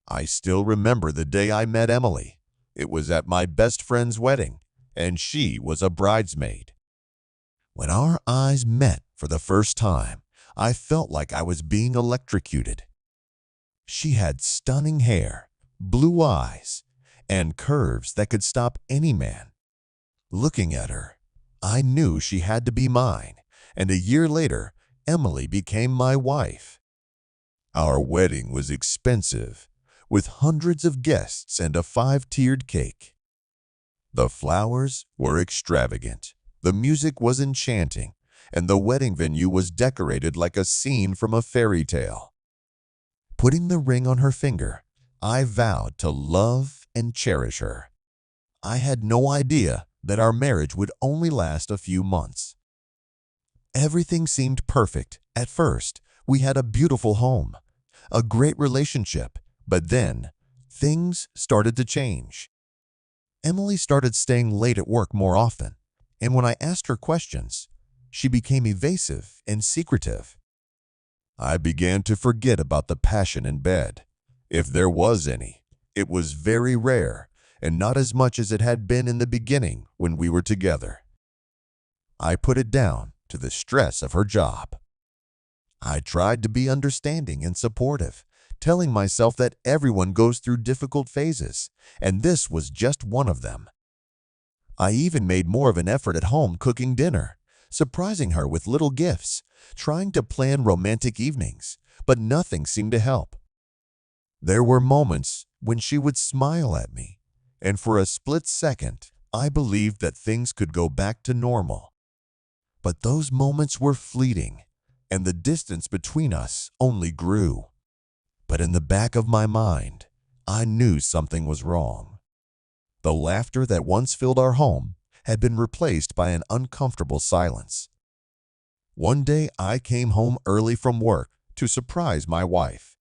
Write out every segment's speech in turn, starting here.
I still remember the day I met Emily. It was at my best friend's wedding, and she was a bridesmaid. When our eyes met for the first time, I felt like I was being electrocuted. She had stunning hair, blue eyes, and curves that could stop any man. Looking at her, I knew she had to be mine, and a year later, Emily became my wife. Our wedding was expensive, with hundreds of guests and a five-tiered cake. The flowers were extravagant, the music was enchanting, and the wedding venue was decorated like a scene from a fairy tale. Putting the ring on her finger, I vowed to love and cherish her. I had no idea that our marriage would only last a few months. Everything seemed perfect at first. We had a beautiful home, a great relationship, but then things started to change. Emily started staying late at work more often, and when I asked her questions, she became evasive and secretive. I began to forget about the passion in bed. If there was any, it was very rare and not as much as it had been in the beginning when we were together. I put it down to the stress of her job. I tried to be understanding and supportive, telling myself that everyone goes through difficult phases, and this was just one of them. I even made more of an effort at home cooking dinner, surprising her with little gifts, trying to plan romantic evenings, but nothing seemed to help. There were moments when she would smile at me, and for a split second, I believed that things could go back to normal. But those moments were fleeting, and the distance between us only grew. But in the back of my mind, I knew something was wrong. The laughter that once filled our home had been replaced by an uncomfortable silence. One day I came home early from work to surprise my wife.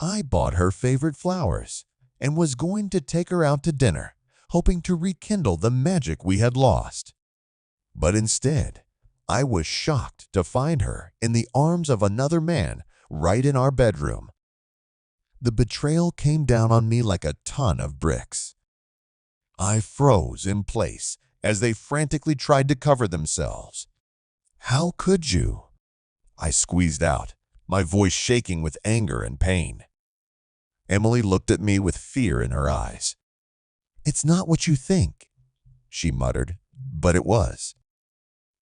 I bought her favorite flowers and was going to take her out to dinner, hoping to rekindle the magic we had lost. But instead, I was shocked to find her in the arms of another man right in our bedroom. The betrayal came down on me like a ton of bricks. I froze in place as they frantically tried to cover themselves. "How could you?" I squeezed out, my voice shaking with anger and pain. Emily looked at me with fear in her eyes. "It's not what you think," she muttered, but it was.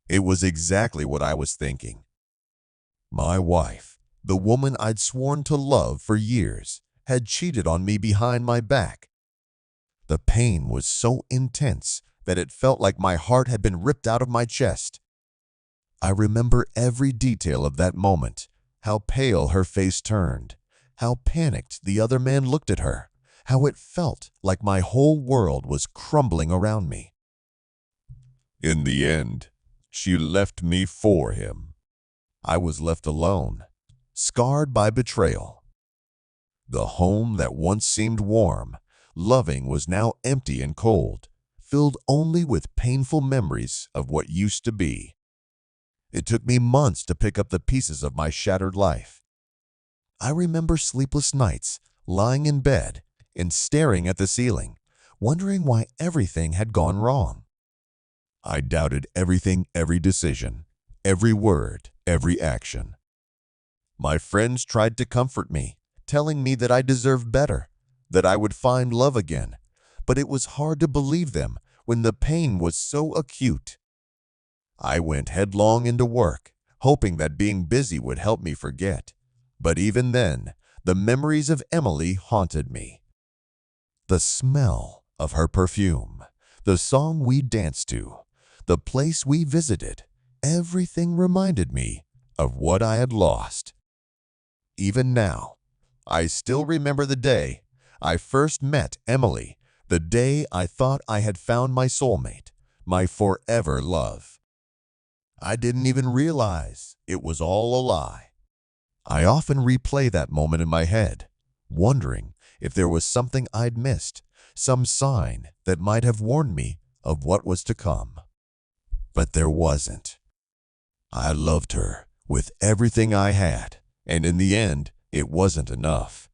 It was exactly what I was thinking. My wife, the woman I'd sworn to love for years, had cheated on me behind my back. The pain was so intense that it felt like my heart had been ripped out of my chest. I remember every detail of that moment, how pale her face turned, how panicked the other man looked at her, how it felt like my whole world was crumbling around me. In the end, she left me for him. I was left alone, scarred by betrayal. The home that once seemed warm, loving was now empty and cold, filled only with painful memories of what used to be. It took me months to pick up the pieces of my shattered life. I remember sleepless nights, lying in bed and staring at the ceiling, wondering why everything had gone wrong. I doubted everything, every decision, every word, every action. My friends tried to comfort me, telling me that I deserved better, that I would find love again, but it was hard to believe them when the pain was so acute. I went headlong into work, hoping that being busy would help me forget. But even then, the memories of Emily haunted me. The smell of her perfume, the song we danced to, the place we visited, everything reminded me of what I had lost. Even now, I still remember the day I first met Emily, the day I thought I had found my soulmate, my forever love. I didn't even realize it was all a lie. I often replay that moment in my head, wondering if there was something I'd missed, some sign that might have warned me of what was to come. But there wasn't. I loved her with everything I had, and in the end, it wasn't enough.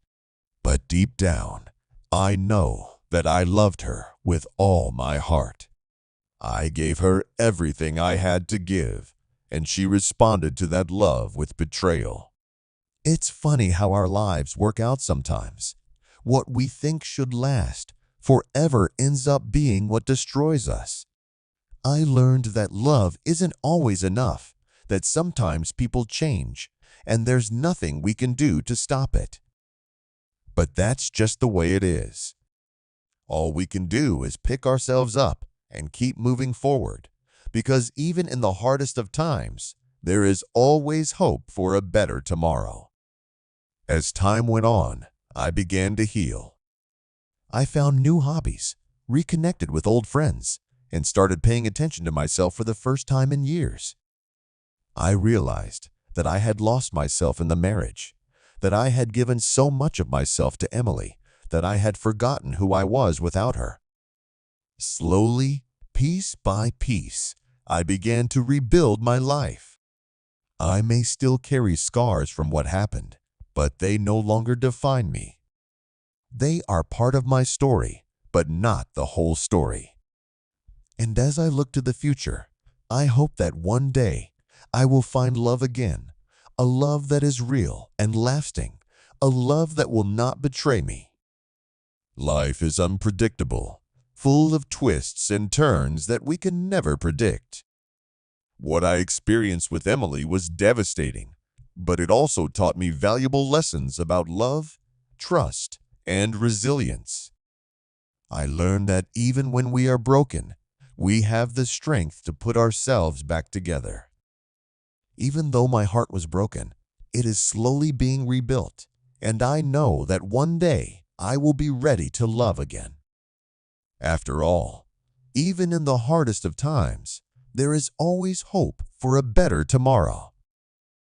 But deep down, I know that I loved her with all my heart. I gave her everything I had to give, and she responded to that love with betrayal. It's funny how our lives work out sometimes. What we think should last forever ends up being what destroys us. I learned that love isn't always enough, that sometimes people change, and there's nothing we can do to stop it. But that's just the way it is. All we can do is pick ourselves up and keep moving forward, because even in the hardest of times, there is always hope for a better tomorrow. As time went on, I began to heal. I found new hobbies, reconnected with old friends, and started paying attention to myself for the first time in years. I realized that I had lost myself in the marriage, that I had given so much of myself to Emily that I had forgotten who I was without her. Slowly, piece by piece, I began to rebuild my life. I may still carry scars from what happened, but they no longer define me. They are part of my story, but not the whole story. And as I look to the future, I hope that one day I will find love again, a love that is real and lasting, a love that will not betray me. Life is unpredictable, full of twists and turns that we can never predict. What I experienced with Emily was devastating, but it also taught me valuable lessons about love, trust, and resilience. I learned that even when we are broken, we have the strength to put ourselves back together. Even though my heart was broken, it is slowly being rebuilt, and I know that one day I will be ready to love again. After all, even in the hardest of times, there is always hope for a better tomorrow.